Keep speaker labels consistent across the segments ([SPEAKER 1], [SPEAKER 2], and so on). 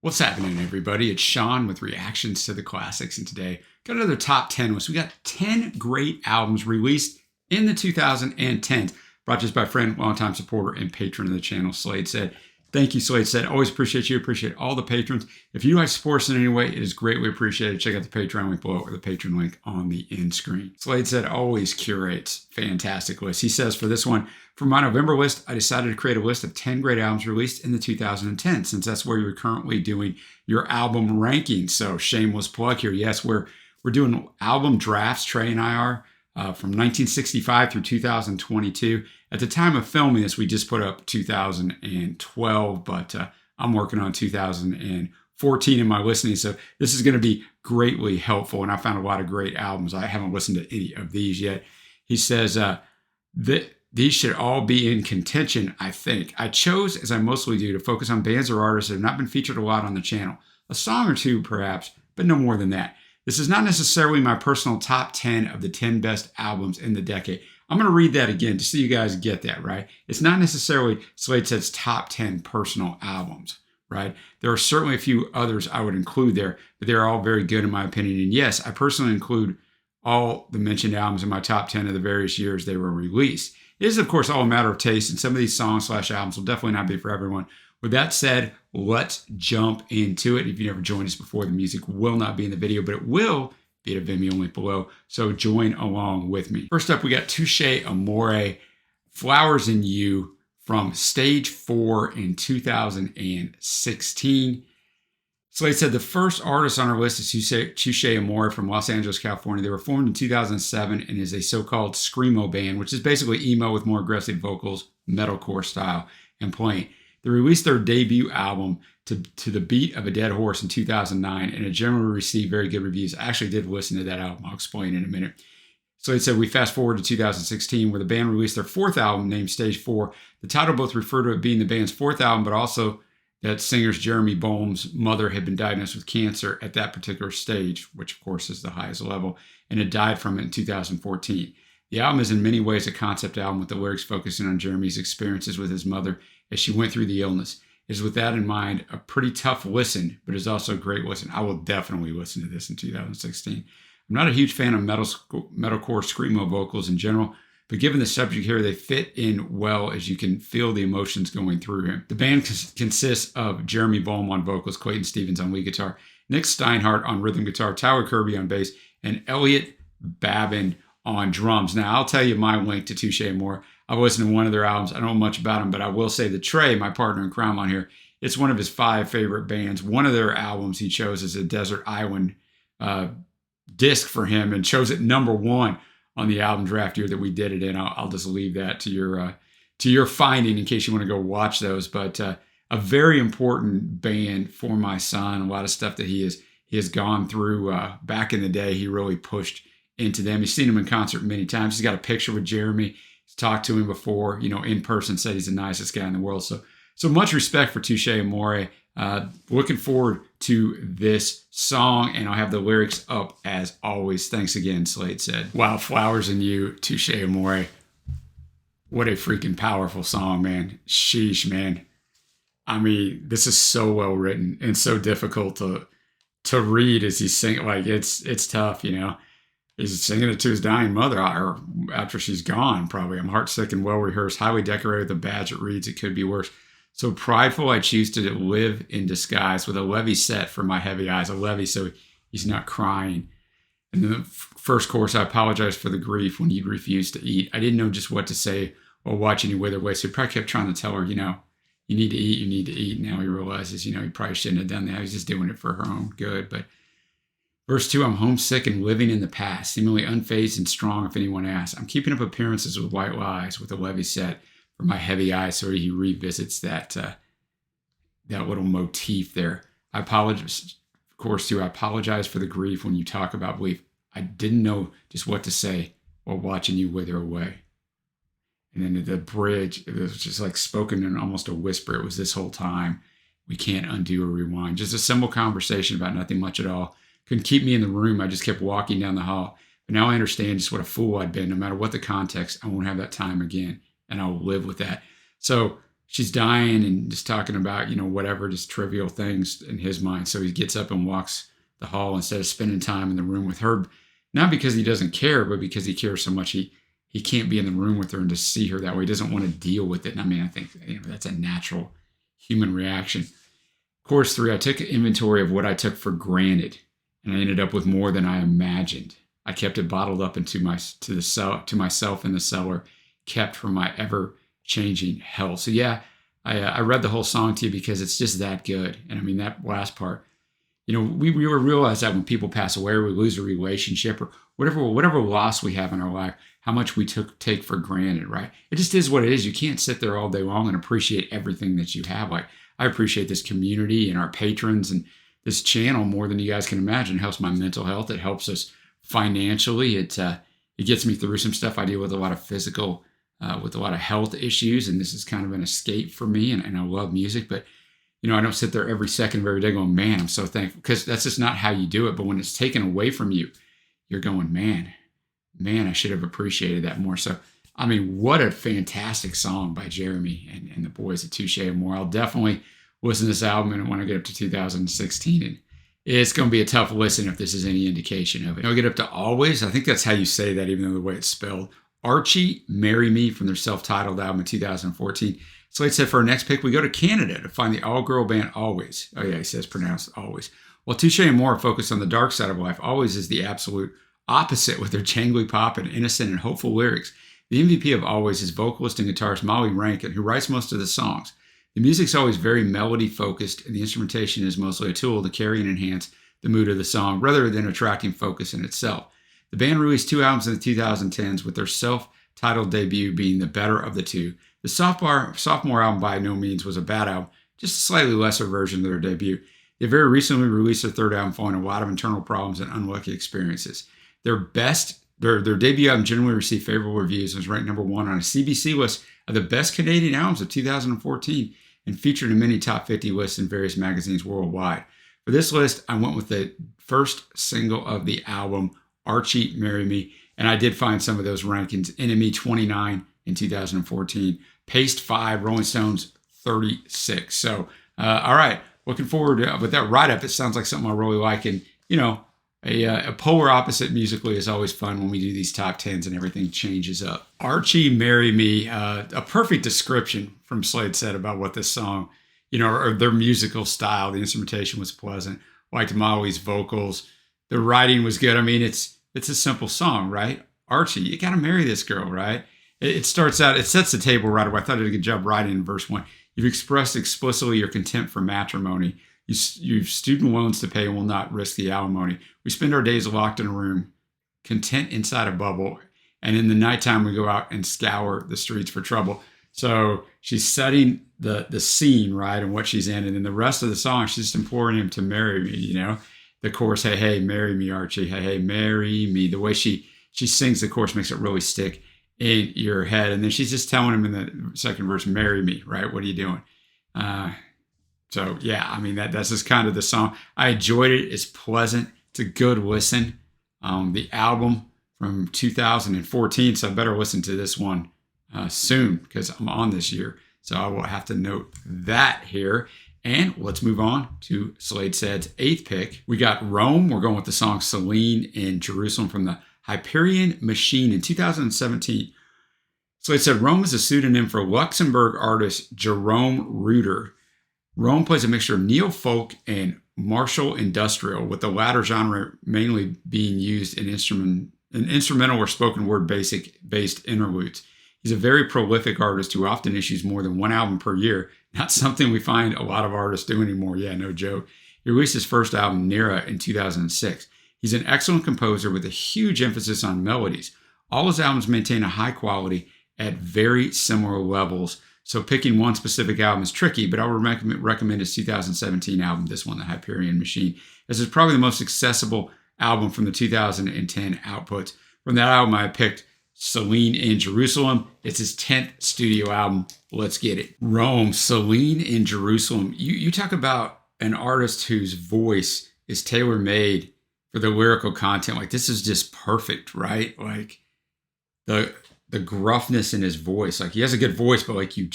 [SPEAKER 1] What's happening, everybody? It's Sean with Reactions to the Classics, and today got another top 10 list. We got 10 great albums released in the 2010s, brought to us by friend, longtime supporter, and patron of the channel, Slade Said. Thank you, Slade Said. Always appreciate you. Appreciate all the patrons. If you like to support us in any way, it is greatly appreciated. Check out the Patreon link below or the Patreon link on the end screen. Slade Said always curates fantastic lists. He says for this one, for my November list, I decided to create a list of 10 great albums released in the 2010s, since that's where you're currently doing your album rankings. So shameless plug here. Yes, we're doing album drafts, Trey and I are, from 1965 through 2022. At the time of filming this, we just put up 2012, but I'm working on 2014 in my listening. So this is going to be greatly helpful. And I found a lot of great albums. I haven't listened to any of these yet. He says that these should all be in contention, I think. I chose, as I mostly do, to focus on bands or artists that have not been featured a lot on the channel. A song or two, perhaps, but no more than that. This is not necessarily my personal top 10 of the 10 best albums in the decade. I'm going to read that again just so you guys get that, right? It's not necessarily Slade Said's top 10 personal albums, right? There are certainly a few others I would include there, but they're all very good in my opinion. And yes, I personally include all the mentioned albums in my top 10 of the various years they were released. It is, of course, all a matter of taste, and some of these songs/albums will definitely not be for everyone. With that said, let's jump into it. If you've never joined us before, the music will not be in the video, but it will be at a Vimeo link below, so join along with me. First up, we got Touche, Amore, Flowers in You from Stage 4 in 2016. Slade said the first artist on our list is Touche Amore from Los Angeles, California. They were formed in 2007 and is a so-called screamo band, which is basically emo with more aggressive vocals, metalcore style, and playing. They released their debut album to the Beat of a Dead Horse in 2009, and it generally received very good reviews. I actually did listen to that album. I'll explain in a minute. So he said we fast forward to 2016, where the band released their fourth album named Stage 4. The title both refer to it being the band's fourth album, but also that singer's Jeremy Boehm's mother had been diagnosed with cancer at that particular stage, which of course is the highest level, and had died from it in 2014. The album is in many ways a concept album, with the lyrics focusing on Jeremy's experiences with his mother as she went through the illness. It is with that in mind a pretty tough listen, but is also a great listen. I will definitely listen to this in 2016. I'm not a huge fan of metalcore screamo vocals in general, but given the subject here, they fit in well as you can feel the emotions going through him. The band consists of Jeremy Boehm on vocals, Clayton Stevens on lead guitar, Nick Steinhardt on rhythm guitar, Tyler Kirby on bass, and Elliot Babin on drums. Now, I'll tell you my link to Touche Amore. I've listened to one of their albums. I don't know much about them, but I will say that Trey, my partner in crime on here, it's one of his 5 favorite bands. One of their albums he chose as a Desert Island disc for him and chose it number 1 on the album draft year that we did it in. I'll just leave that to your finding in case you want to go watch those. But a very important band for my son. A lot of stuff that he has gone through back in the day. He really pushed into them. He's seen him in concert many times. He's got a picture with Jeremy. He's talked to him before, in person. Said he's the nicest guy in the world. So much respect for Touche Amore. Looking forward to this song, and I'll have the lyrics up as always. Thanks again, Slade said. Wow, Flowers in You, Touche Amore. What a freaking powerful song, man. Sheesh, man. I mean, this is so well written and so difficult to read as he's singing. Like, it's tough, He's singing it to his dying mother, or after she's gone, probably. I'm heartsick and well-rehearsed, highly decorated with a badge that reads, it could be worse. So prideful, I choose to live in disguise with a levee set for my heavy eyes. A levee so he's not crying. And then the first chorus, I apologize for the grief when you'd refuse to eat. I didn't know just what to say while watching you wither away. So he probably kept trying to tell her, you need to eat, you need to eat. Now he realizes, he probably shouldn't have done that. He's just doing it for her own good. But verse 2, I'm homesick and living in the past, seemingly unfazed and strong if anyone asks. I'm keeping up appearances with white lies, with a levee set for my heavy eyes. So he revisits that little motif there. I apologize, of course, too. I apologize for the grief when you talk about belief. I didn't know just what to say while watching you wither away. And then the bridge, it was just like spoken in almost a whisper. It was this whole time. We can't undo or rewind. Just a simple conversation about nothing much at all. Couldn't keep me in the room. I just kept walking down the hall. But now I understand just what a fool I'd been. No matter what the context, I won't have that time again. And I'll live with that. So she's dying and just talking about, whatever, just trivial things in his mind. So he gets up and walks the hall instead of spending time in the room with her, not because he doesn't care, but because he cares so much. He can't be in the room with her and just see her that way. He doesn't want to deal with it. And I mean, I think that's a natural human reaction. Course 3, I took inventory of what I took for granted, and I ended up with more than I imagined. I kept it bottled up to myself in the cellar, kept from my ever-changing hell. So yeah, I read the whole song to you because it's just that good. And I mean, that last part, we realize that when people pass away or we lose a relationship or whatever loss we have in our life, how much we take for granted, right? It just is what it is. You can't sit there all day long and appreciate everything that you have. Like, I appreciate this community and our patrons and this channel more than you guys can imagine. It helps my mental health. It helps us financially. It gets me through some stuff. I deal with a lot of physical, with a lot of health issues, and this is kind of an escape for me, and I love music, but I don't sit there every second of every day going, man, I'm so thankful, because that's just not how you do it. But when it's taken away from you, you're going, man, I should have appreciated that more. So, I mean, what a fantastic song by Jeremy and the boys at Touche and Amore. I'll definitely listen to this album and when I get up to 2016. And it's going to be a tough listen if this is any indication of it. I'll get up to Alvvays. I think that's how you say that, even though the way it's spelled. Archie, Marry Me from their self-titled album in 2014. So like I said, for our next pick, we go to Canada to find the all-girl band Alvvays. Oh yeah, he says pronounced always. While Touche and Amore focus on the dark side of life, Alvvays is the absolute opposite with their jangly pop and innocent and hopeful lyrics. The MVP of Alvvays is vocalist and guitarist Molly Rankin, who writes most of the songs. The music's always very melody-focused, and the instrumentation is mostly a tool to carry and enhance the mood of the song, rather than attracting focus in itself. The band released 2 albums in the 2010s, with their self-titled debut being the better of the two. The sophomore album by no means was a bad album, just a slightly lesser version of their debut. They very recently released their 3rd album following a lot of internal problems and unlucky experiences. Their debut album generally received favorable reviews and was ranked number 1 on a CBC list of the best Canadian albums of 2014 and featured in many top 50 lists in various magazines worldwide. For this list, I went with the first single of the album, Archie, Marry Me, and I did find some of those rankings. NME 29 in 2014, Paste 5, Rolling Stones 36. So, all right, looking forward to with that write-up. It sounds like something I really like, and a polar opposite musically is always fun when we do these top 10s and everything changes up. Archie, Marry Me, a perfect description from Slade said about what this song, or their musical style. The instrumentation was pleasant. Liked Molly's vocals. The writing was good. I mean, it's a simple song, right? Archie, you got to marry this girl, right? It starts out, it sets the table right away. I thought it did a good job writing in verse 1. You've expressed explicitly your contempt for matrimony. You've student loans to pay and will not risk the alimony. We spend our days locked in a room, content inside a bubble, and in the nighttime we go out and scour the streets for trouble. So she's setting the scene, right, and what she's in, and then the rest of the song, she's just imploring him to marry me, The chorus, hey, hey, marry me, Archie. Hey, hey, marry me. The way she sings the chorus makes it really stick in your head. And then she's just telling him in the second verse, marry me, right? What are you doing? So, yeah, I mean, that's just kind of the song. I enjoyed it. It's pleasant. It's a good listen. The album from 2014, so I better listen to this one soon because I'm on this year. So I will have to note that here. And let's move on to Slade Said's 8th pick. We got Rome. We're going with the song Celine in Jerusalem from the Hyperion Machine in 2017. Slade said Rome is a pseudonym for Luxembourg artist Jerome Reuter. Rome plays a mixture of neo-folk and martial industrial, with the latter genre mainly being used in instrumental or spoken word based interludes. He's a very prolific artist who often issues more than 1 album per year. Not something we find a lot of artists do anymore. Yeah, no joke. He released his first album, Nera, in 2006. He's an excellent composer with a huge emphasis on melodies. All his albums maintain a high quality at very similar levels. So picking one specific album is tricky, but I would recommend his 2017 album, this one, The Hyperion Machine, as it's probably the most accessible album from the 2010 outputs. From that album, I picked Celine in Jerusalem. It's his 10th studio album. Let's get it. Rome, Celine in Jerusalem. You talk about an artist whose voice is tailor-made for the lyrical content. Like, this is just perfect, right? Like, the gruffness in his voice. Like, he has a good voice, but like you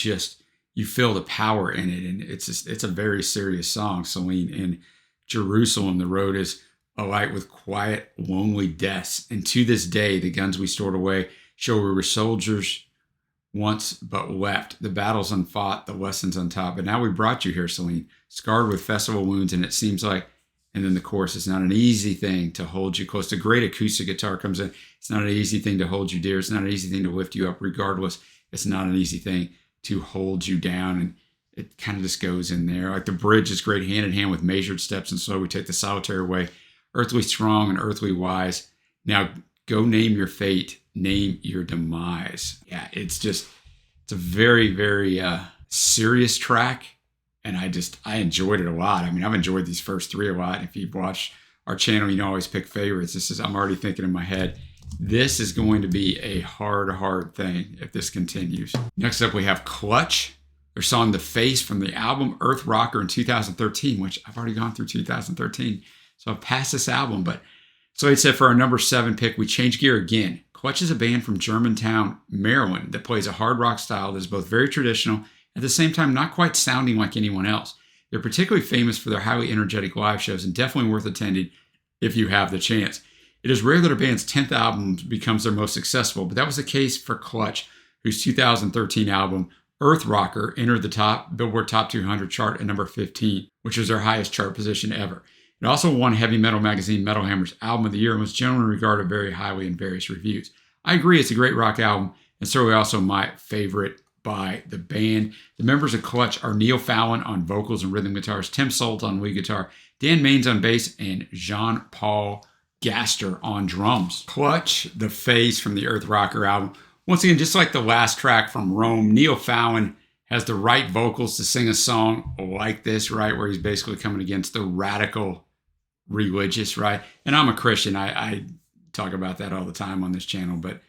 [SPEAKER 1] you feel the power in it. And it's a very serious song, Celine. In Jerusalem, the road is alight with quiet, lonely deaths. And to this day, the guns we stored away show we were soldiers once but left. The battles unfought, the lessons untaught. But now we brought you here, Celine, scarred with festival wounds. And it seems like, and then the chorus, it's not an easy thing to hold you close. The great acoustic guitar comes in. It's not an easy thing to hold you dear. It's not an easy thing to lift you up regardless. It's not an easy thing to hold you down. And it kind of just goes in there. Like the bridge is great, hand in hand with measured steps. And so we take the solitary way, earthly strong and earthly wise. Now go name your fate, name your demise. Yeah, it's a very, very serious track. And I enjoyed it a lot. I mean, I've enjoyed these first three a lot. If you've watched our channel, you know I always pick favorites. I'm already thinking in my head, this is going to be a hard thing if this continues. Next up, we have Clutch. Their song The Face from the album Earth Rocker in 2013, which I've already gone through 2013. So I've passed this album. But so it said for our number 7 pick, we change gear again. Clutch is a band from Germantown, Maryland that plays a hard rock style that is both very traditional, at the same time not quite sounding like anyone else. They're particularly famous for their highly energetic live shows and definitely worth attending if you have the chance. It is rare that a band's 10th album becomes their most successful, but that was the case for Clutch, whose 2013 album, Earth Rocker, entered the Billboard Top 200 chart at number 15, which was their highest chart position ever. It also won Heavy Metal magazine Metal Hammer's Album of the Year and was generally regarded very highly in various reviews. I agree, it's a great rock album, and certainly also my favorite by the band. The members of Clutch are Neil Fallon on vocals and rhythm guitars, Tim Solt on lead guitar, Dan Maines on bass, and Jean-Paul Gaster on drums. Clutch, The Face from the Earth Rocker album. Once again, just like the last track from Rome, Neil Fallon has the right vocals to sing a song like this, right? Where he's basically coming against the radical religious, right? And I'm a Christian. I talk about that all the time on this channel, but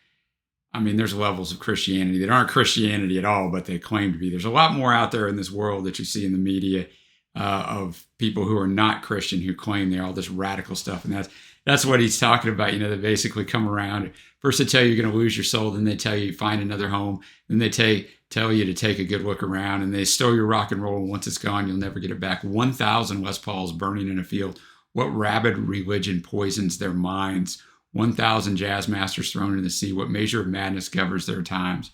[SPEAKER 1] I mean, there's levels of Christianity that aren't Christianity at all, but they claim to be. There's a lot more out there in this world that you see in the media of people who are not Christian who claim they're all this radical stuff. And that's what he's talking about. You know, they basically come around. First they tell you you're going to lose your soul. Then they tell you find another home. Then they tell you to take a good look around. And they steal your rock and roll. And once it's gone, you'll never get it back. 1,000 Les Pauls burning in a field. What rabid religion poisons their minds? 1,000 jazz masters thrown into the sea. What measure of madness governs their times?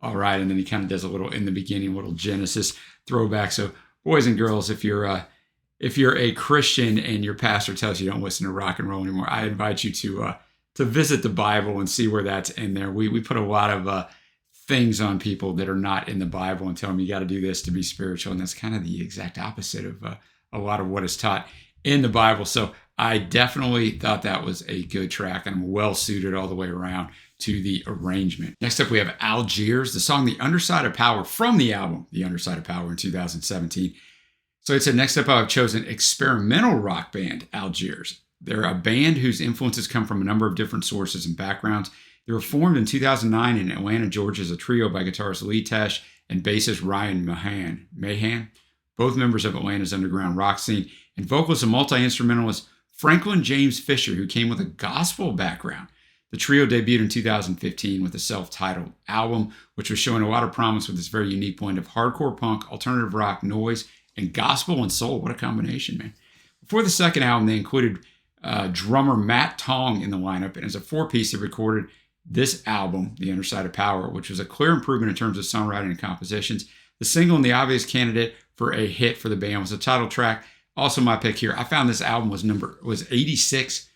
[SPEAKER 1] All right. And then he kind of does a little in the beginning, a little Genesis throwback. So boys and girls, if you're a Christian and your pastor tells you don't listen to rock and roll anymore, I invite you to visit the Bible and see where that's in there. We put a lot of things on people that are not in the Bible and tell them you got to do this to be spiritual. And that's kind of the exact opposite of a lot of what is taught in the Bible. So I definitely thought that was a good track, and I'm well suited all the way around to the arrangement. Next up, we have Algiers, the song The Underside of Power from the album The Underside of Power in 2017. So it said, next up, I've chosen experimental rock band Algiers. They're a band whose influences come from a number of different sources and backgrounds. They were formed in 2009 in Atlanta, Georgia as a trio by guitarist Lee Tesh and bassist Ryan Mahan, both members of Atlanta's underground rock scene, and vocalist and multi-instrumentalist Franklin James Fisher, who came with a gospel background. The trio debuted in 2015 with a self-titled album, which was showing a lot of promise with this very unique blend of hardcore punk, alternative rock, noise, and gospel and soul. What a combination, man. Before the second album, they included drummer Matt Tong in the lineup, and as a 4-piece, they recorded this album, The Underside of Power, which was a clear improvement in terms of songwriting and compositions. The single and the obvious candidate for a hit for the band was the title track. Also my pick here. I found this album was 86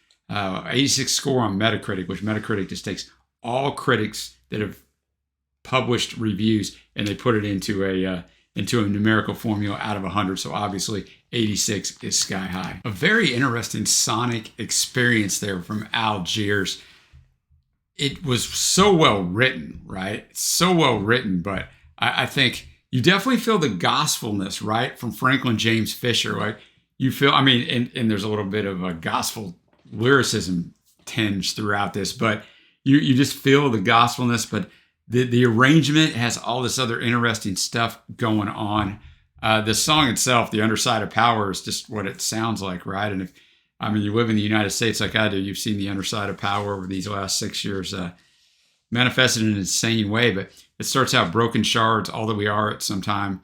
[SPEAKER 1] score on Metacritic, which Metacritic just takes all critics that have published reviews and they put it into a numerical formula out of 100. So obviously 86 is sky high. A very interesting sonic experience there from Algiers. It was so well written, right? It's so well written, but I think you definitely feel the gospelness, right? From Franklin James Fisher. Like you feel, I mean, and there's a little bit of a gospel lyricism tinge throughout this, but you just feel the gospelness, but the arrangement has all this other interesting stuff going on. The song itself, The Underside of Power, is just what it sounds like, right? And if, I mean, you live in the United States like I do, you've seen The Underside of Power over these last 6 years. manifested in an insane way, but it starts out broken shards, all that we are at some time,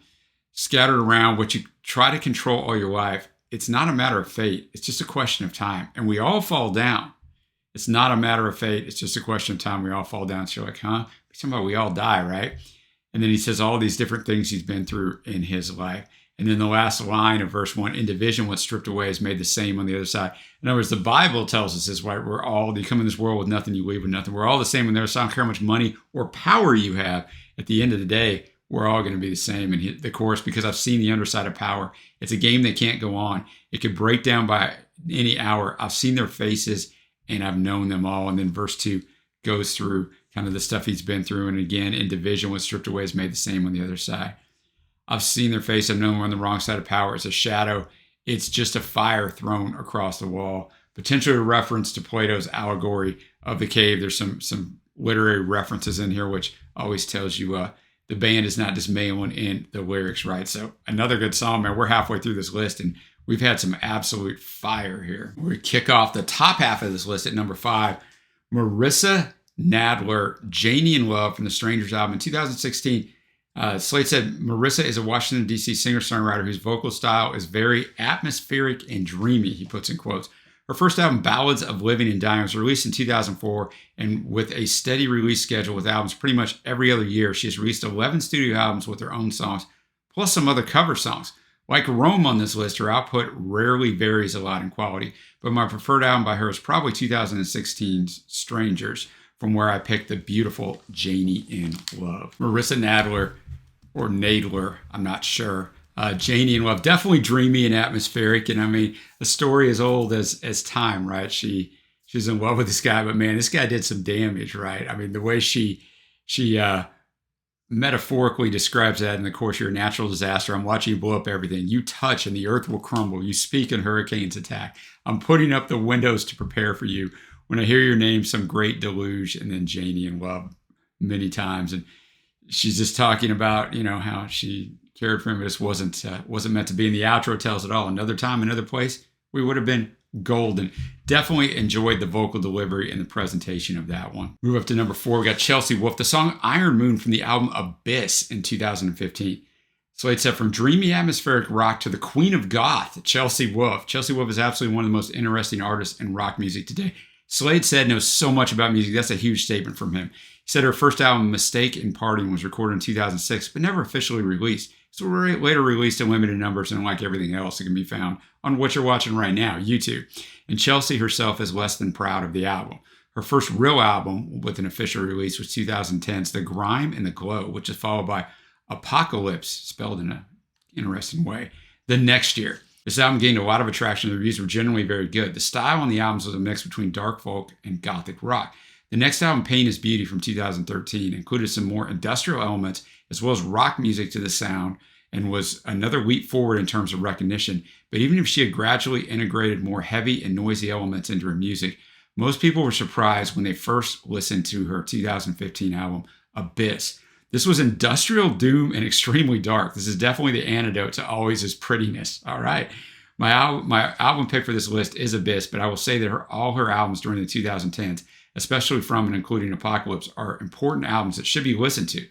[SPEAKER 1] scattered around what you try to control all your life. It's not a matter of fate. It's just a question of time. And we all fall down. It's not a matter of fate. It's just a question of time. We all fall down. So you're like, huh? Somehow we all die, right? And then he says all these different things he's been through in his life. And then the last line of verse 1, in division, what's stripped away is made the same on the other side. In other words, the Bible tells us this, right? You come in this world with nothing, you leave with nothing. We're all the same on the other side. I don't care how much money or power you have. At the end of the day, we're all going to be the same. And the chorus, because I've seen the underside of power. It's a game that can't go on. It could break down by any hour. I've seen their faces and I've known them all. And then verse 2 goes through kind of the stuff he's been through. And again, in division, what's stripped away is made the same on the other side. I've seen their face. I've known we're on the wrong side of power. It's a shadow. It's just a fire thrown across the wall. Potentially a reference to Plato's allegory of the cave. There's some literary references in here, which always tells you the band is not just mailing in the lyrics, right? So another good song, man. We're halfway through this list, and we've had some absolute fire here. We kick off the top half of this list at number 5. Marissa, Nadler, Janie in Love from the Strangers album in 2016. Slate said Marissa is a Washington, D.C. singer-songwriter whose vocal style is very atmospheric and dreamy, he puts in quotes. Her first album, Ballads of Living and Dying, was released in 2004, and with a steady release schedule with albums pretty much every other year, she has released 11 studio albums with her own songs, plus some other cover songs. Like Rome on this list, her output rarely varies a lot in quality, but my preferred album by her is probably 2016's Strangers, from where I picked the beautiful Janie in Love. Marissa Nadler, or Nadler, I'm not sure. Janie in Love, definitely dreamy and atmospheric. And I mean, a story as old as time, right? She's in love with this guy, but man, this guy did some damage, right? I mean, the way she metaphorically describes that in the course of your natural disaster. I'm watching you blow up everything. You touch and the earth will crumble. You speak and hurricanes attack. I'm putting up the windows to prepare for you. When I hear your name, some great deluge, and then Janie in Love many times. And she's just talking about, how she cared for him. It just wasn't meant to be. And the outro tells it all. Another time, another place, we would have been golden. Definitely enjoyed the vocal delivery and the presentation of that one. Move up to number 4. We got Chelsea Wolfe, the song Iron Moon from the album Abyss in 2015. Slate said from dreamy atmospheric rock to the queen of goth, Chelsea Wolfe. Chelsea Wolfe is absolutely one of the most interesting artists in rock music today. Slade said knows so much about music. That's a huge statement from him. He said her first album, Mistake in Parting, was recorded in 2006, but never officially released. So later released in limited numbers, and like everything else, it can be found on what you're watching right now, YouTube. And Chelsea herself is less than proud of the album. Her first real album with an official release was 2010's The Grime and the Glow, which is followed by Apocalypse, spelled in an interesting way, the next year. This album gained a lot of attraction. The reviews were generally very good. The style on the albums was a mix between dark folk and gothic rock. The next album, Pain is Beauty from 2013, included some more industrial elements as well as rock music to the sound and was another leap forward in terms of recognition. But even if she had gradually integrated more heavy and noisy elements into her music, most people were surprised when they first listened to her 2015 album, Abyss. This was industrial doom and extremely dark. This is definitely the antidote to always his prettiness. All right. My album pick for this list is Abyss, but I will say that all her albums during the 2010s, especially from and including Apocalypse, are important albums that should be listened to.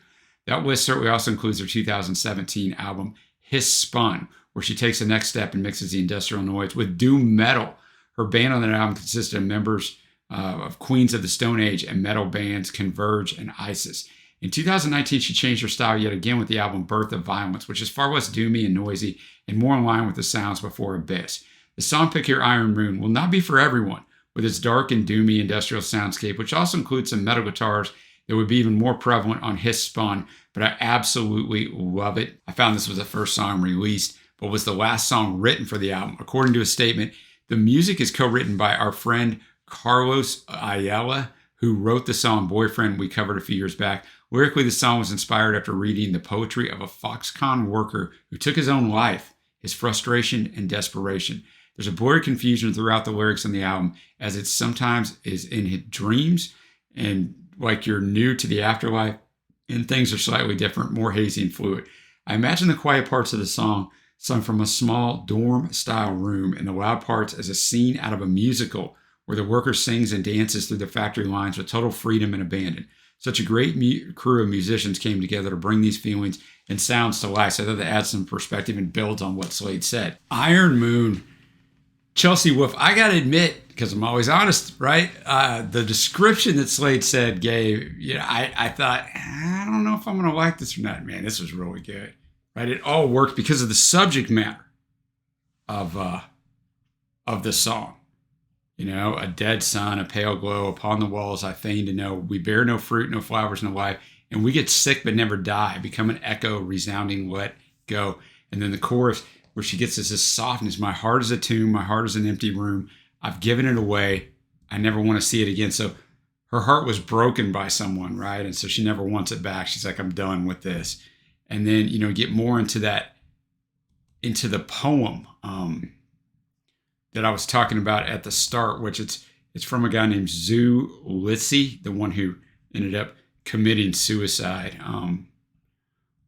[SPEAKER 1] That list certainly also includes her 2017 album, Hiss Spun, where she takes the next step and mixes the industrial noise with doom metal. Her band on that album consisted of members of Queens of the Stone Age and metal bands Converge and Isis. In 2019, she changed her style yet again with the album Birth of Violence, which is far less doomy and noisy and more in line with the sounds before Abyss. The song pick here, Iron Moon, will not be for everyone, with its dark and doomy industrial soundscape, which also includes some metal guitars that would be even more prevalent on Hiss Spun, but I absolutely love it. I found this was the first song released, but was the last song written for the album. According to a statement, the music is co-written by our friend Carlos Ayala, who wrote the song Boyfriend we covered a few years back. Lyrically, the song was inspired after reading the poetry of a Foxconn worker who took his own life, his frustration and desperation. There's a blurry confusion throughout the lyrics on the album, as it sometimes is in his dreams and like you're new to the afterlife, and things are slightly different, more hazy and fluid. I imagine the quiet parts of the song sung from a small dorm-style room, and the loud parts as a scene out of a musical where the worker sings and dances through the factory lines with total freedom and abandon. Such a great crew of musicians came together to bring these feelings and sounds to life. So I thought that adds some perspective and builds on what Slade said. Iron Moon, Chelsea Wolfe. I got to admit, because I'm always honest, right? The description that Slade said gave, I thought, I don't know if I'm going to like this or not. Man, this was really good, right? It all worked because of the subject matter of the song. A dead sun, a pale glow upon the walls. I feign to know we bear no fruit, no flowers, no life, and we get sick but never die. Become an echo, resounding, let go. And then the chorus where she gets this softness. My heart is a tomb. My heart is an empty room. I've given it away. I never want to see it again. So her heart was broken by someone, right? And so she never wants it back. She's like, I'm done with this. And then, get more into the poem that I was talking about at the start, which it's from a guy named Zu Litsi, the one who ended up committing suicide.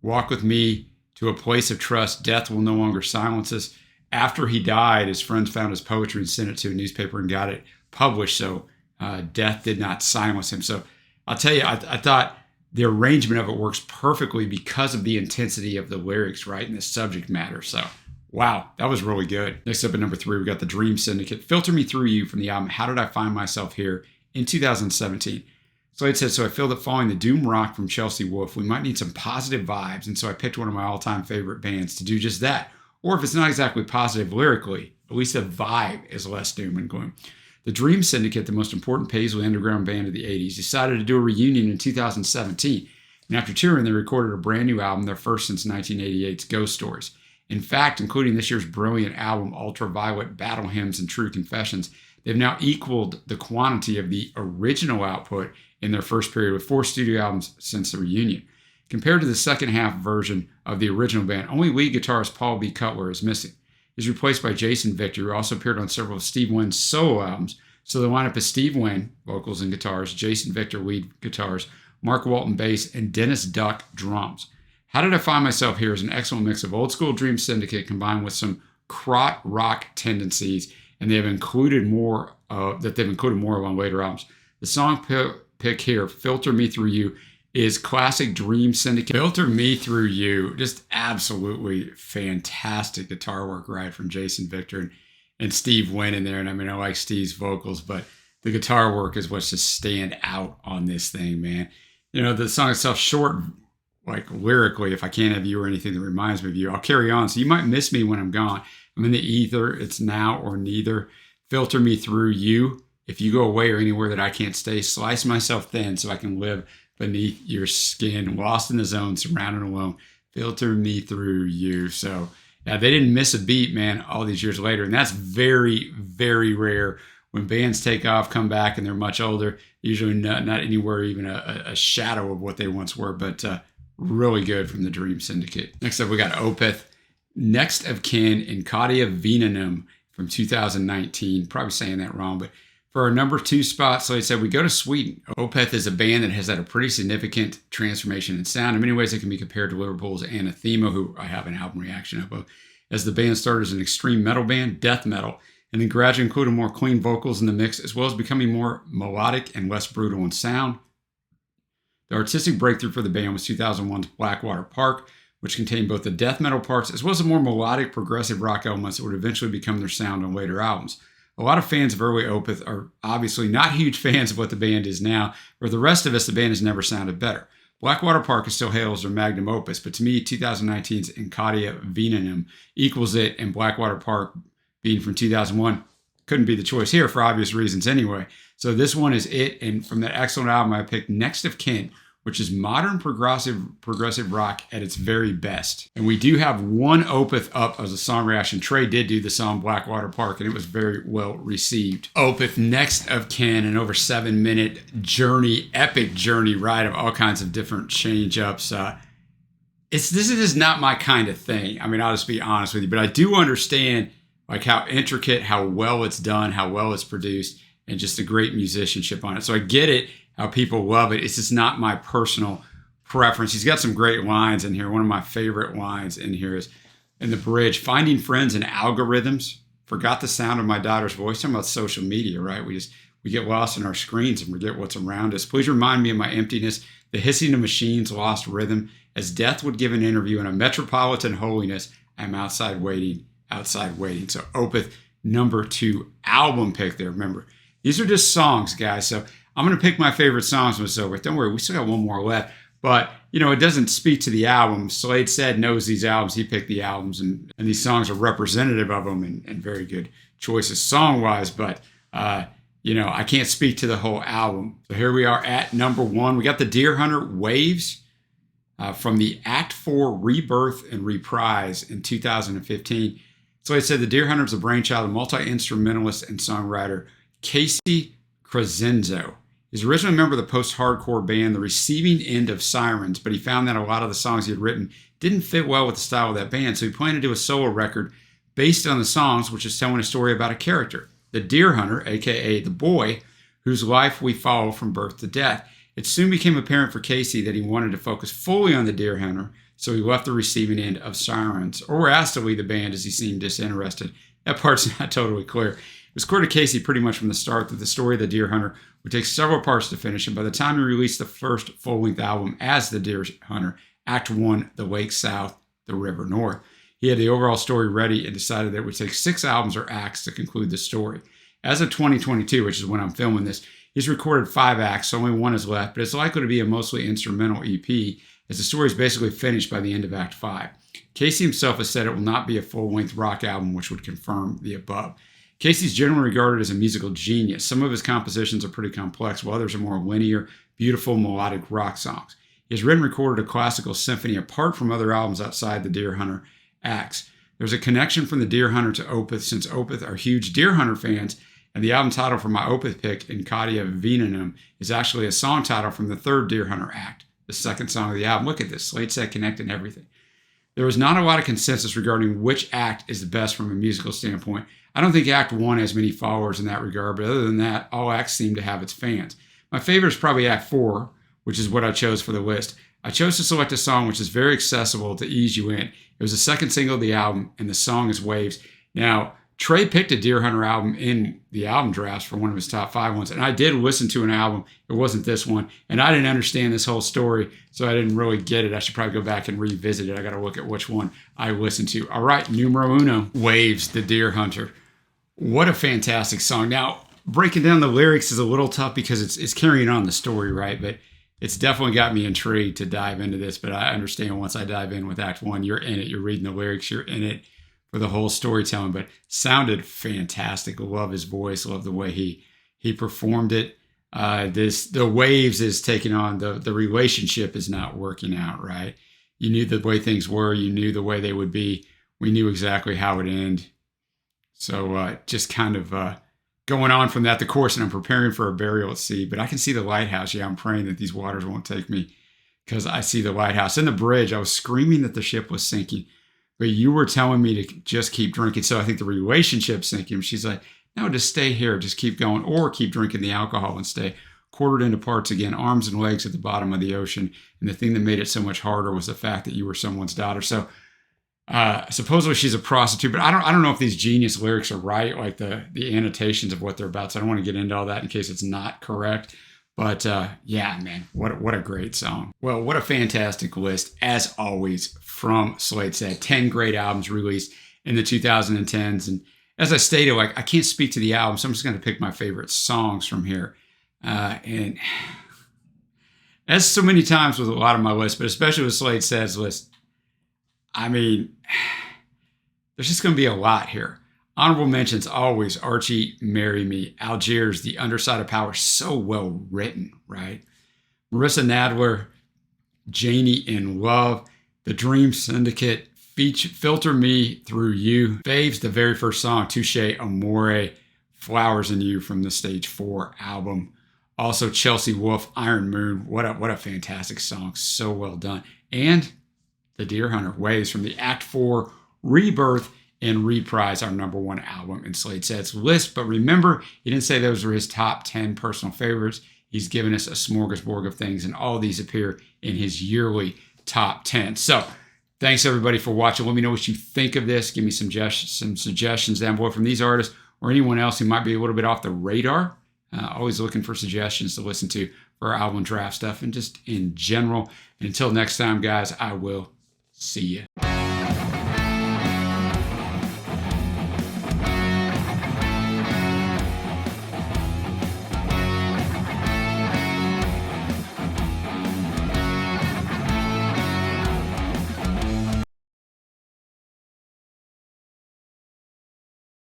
[SPEAKER 1] Walk with me to a place of trust. Death will no longer silence us. After he died, his friends found his poetry and sent it to a newspaper and got it published. So death did not silence him. So I'll tell you, I thought the arrangement of it works perfectly because of the intensity of the lyrics, right? And the subject matter. So wow, that was really good. Next up at number 3, we got the Dream Syndicate. Filter Me Through You from the album How Did I Find Myself Here in 2017. Slade said, so I feel that following the doom rock from Chelsea Wolfe, we might need some positive vibes. And so I picked one of my all-time favorite bands to do just that. Or if it's not exactly positive lyrically, at least the vibe is less doom and gloom. The Dream Syndicate, the most important Paisley underground band of the 80s, decided to do a reunion in 2017. And after touring, they recorded a brand new album, their first since 1988's Ghost Stories. In fact, including this year's brilliant album, Ultraviolet, Battle Hymns, and True Confessions, they've now equaled the quantity of the original output in their first period with 4 studio albums since the reunion. Compared to the second half version of the original band, only lead guitarist Paul B. Cutler is missing. He's replaced by Jason Victor, who also appeared on several of Steve Wynn's solo albums. So the lineup is Steve Wynn, vocals and guitars, Jason Victor, lead guitars, Mark Walton, bass, and Dennis Duck, drums. How Did I Find Myself Here is an excellent mix of old school Dream Syndicate combined with some krautrock rock tendencies, and they've included more of on later albums. The song pick here, Filter Me Through You, is classic Dream Syndicate. Filter Me Through You, just absolutely fantastic guitar work, right, from Jason Victor and Steve Wynn in there. And I like Steve's vocals, but the guitar work is what's just stand out on this thing, man. The song itself, short, like lyrically, if I can't have you or anything that reminds me of you, I'll carry on. So you might miss me when I'm gone. I'm in the ether. It's now or neither. Filter me through you. If you go away or anywhere that I can't stay, slice myself thin so I can live beneath your skin, lost in the zone, surrounded alone. Filter me through you. So yeah, they didn't miss a beat, man, all these years later. And that's very, very rare. When bands take off, come back, and they're much older, usually not anywhere even a shadow of what they once were. But really good from the Dream Syndicate. Next up, we got Opeth, Next of Kin, and Cauda Venenum from 2019. Probably saying that wrong, but for our number 2 spot, so I said we go to Sweden. Opeth is a band that has had a pretty significant transformation in sound. In many ways, it can be compared to Liverpool's Anathema, who I have an album reaction of, as the band started as an extreme metal band, death metal, and then gradually included more clean vocals in the mix, as well as becoming more melodic and less brutal in sound. The artistic breakthrough for the band was 2001's Blackwater Park, which contained both the death metal parts as well as the more melodic progressive rock elements that would eventually become their sound on later albums. A lot of fans of early Opeth are obviously not huge fans of what the band is now. For the rest of us, the band has never sounded better. Blackwater Park is still hailed as their magnum opus, but to me, 2019's Cauda Venenum equals it, and Blackwater Park, being from 2001, couldn't be the choice here for obvious reasons anyway. So this one is it, and from that excellent album, I picked Next of Kin, which is modern progressive rock at its very best. And we do have one Opeth up as a song reaction. Trey did do the song Blackwater Park, and it was very well received. Opeth, Next of Kin, an over 7-minute journey, epic journey ride of all kinds of different change-ups. This is just not my kind of thing. I'll just be honest with you, but I do understand how intricate, how well it's done, how well it's produced, and just a great musicianship on it. So I get it, how people love it. It's just not my personal preference. He's got some great lines in here. One of my favorite lines in here is in the bridge, finding friends and algorithms, forgot the sound of my daughter's voice. Talking about social media, right? We we get lost in our screens and forget what's around us. Please remind me of my emptiness, the hissing of machines, lost rhythm. As death would give an interview in a metropolitan holiness, I'm outside waiting. So Opeth, number 2 album pick there. Remember, these are just songs, guys. So I'm going to pick my favorite songs with Opeth. Don't worry, we still got one more left. But, you know, it doesn't speak to the album. Slade said knows these albums. He picked the albums, and these songs are representative of them and very good choices song-wise. But, you know, I can't speak to the whole album. So here we are at number 1. We got the Deer Hunter Waves from the Act 4 Rebirth and Reprise in 2015. Slade said the Deer Hunter is the brainchild of multi-instrumentalist and songwriter Casey Crescenzo. He's originally a member of the post-hardcore band The Receiving End of Sirens, but he found that a lot of the songs he had written didn't fit well with the style of that band, so he planned to do a solo record based on the songs, which is telling a story about a character, the Deer Hunter, a.k.a. the boy, whose life we follow from birth to death. It soon became apparent for Casey that he wanted to focus fully on the Deer Hunter, so he left The Receiving End of Sirens, or asked to leave the band as he seemed disinterested. That part's not totally clear. It was clear to Casey pretty much from the start that the story of the Deer Hunter would take several parts to finish, and by the time he released the first full-length album as the Deer Hunter, Act 1, The Lake South, The River North, he had the overall story ready and decided that it would take 6 albums or acts to conclude the story. As of 2022, which is when I'm filming this, he's recorded 5 acts, so only 1 is left, but it's likely to be a mostly instrumental EP, as the story is basically finished by the end of Act 5. Casey himself has said it will not be a full-length rock album, which would confirm the above. Casey's generally regarded as a musical genius. Some of his compositions are pretty complex, while others are more linear, beautiful, melodic rock songs. He has written and recorded a classical symphony apart from other albums outside the Deer Hunter acts. There's a connection from the Deer Hunter to Opeth, since Opeth are huge Deer Hunter fans, and the album title for my Opeth pick in Cauda, Venenum, is actually a song title from the 3rd Deer Hunter act, the 2nd song of the album. Look at this, Slade said connecting everything. There was not a lot of consensus regarding which act is the best from a musical standpoint. I don't think Act 1 has many followers in that regard, but other than that, all acts seem to have its fans. My favorite is probably Act 4, which is what I chose for the list. I chose to select a song which is very accessible to ease you in. It was the 2nd single of the album, and the song is Waves. Now, Trey picked a Deer Hunter album in the album drafts for one of his top 5 ones, and I did listen to an album. It wasn't this one, and I didn't understand this whole story, so I didn't really get it. I should probably go back and revisit it. I got to look at which one I listened to. All right, numero uno, Waves, the Deer Hunter. What a fantastic song. Now, breaking down the lyrics is a little tough because it's carrying on the story, right? But it's definitely got me intrigued to dive into this, but I understand once I dive in with Act 1, you're in it, you're reading the lyrics, you're in it for the whole storytelling, but sounded fantastic. Love his voice, love the way he performed it. The Waves is taking on, the relationship is not working out, right? You knew the way things were, you knew the way they would be. We knew exactly how it would end. So just kind of going on from that, the course, and I'm preparing for a burial at sea, but I can see the lighthouse. Yeah, I'm praying that these waters won't take me because I see the lighthouse. In the bridge, I was screaming that the ship was sinking, but you were telling me to just keep drinking. So I think the relationship's sinking. She's like, no, just stay here. Just keep going, or keep drinking the alcohol and stay. Quartered into parts again, arms and legs at the bottom of the ocean. And the thing that made it so much harder was the fact that you were someone's daughter. So supposedly she's a prostitute, but I don't know if these genius lyrics are right, like the annotations of what they're about. So I don't want to get into all that in case it's not correct. But yeah, man, what a great song. Well, what a fantastic list, as always, from Slade Said. 10 great albums released in the 2010s. And as I stated, like, I can't speak to the album, so I'm just going to pick my favorite songs from here. And as so many times with a lot of my lists, but especially with Slade Said's list, I mean, there's just going to be a lot here. Honorable mentions always, Archie, Marry Me, Algiers, The Underside of Power, so well written, right? Marissa Nadler, Janie in Love, The Dream Syndicate, Filter Me Through You, Faves, the very first song, Touche, Amore, Flowers in You from the Stage 4 album. Also Chelsea Wolfe, Iron Moon, what a fantastic song, so well done. And The Deer Hunter, Waves from the Act 4 Rebirth and Reprise, our number 1 album in Slade Said's list. But remember, he didn't say those were his top 10 personal favorites. He's given us a smorgasbord of things, and all these appear in his yearly top 10. So thanks everybody for watching. Let me know what you think of this. Give me some suggestions down below from these artists or anyone else who might be a little bit off the radar. Always looking for suggestions to listen to for our album draft stuff and just in general. And until next time, guys, I will see you.